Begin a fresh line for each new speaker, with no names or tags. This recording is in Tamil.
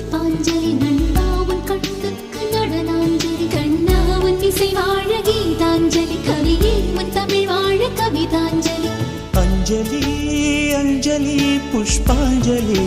புஷ்பாஞ்சலி நண்பாவன் கண்ணுக்கு நடனாஞ்சலி கண்ணாவன் இசை வாழ கீதாஞ்சலி கவியே உன் தமிழ் வாழ கவிதாஞ்சலி
அஞ்சலி அஞ்சலி புஷ்பாஞ்சலி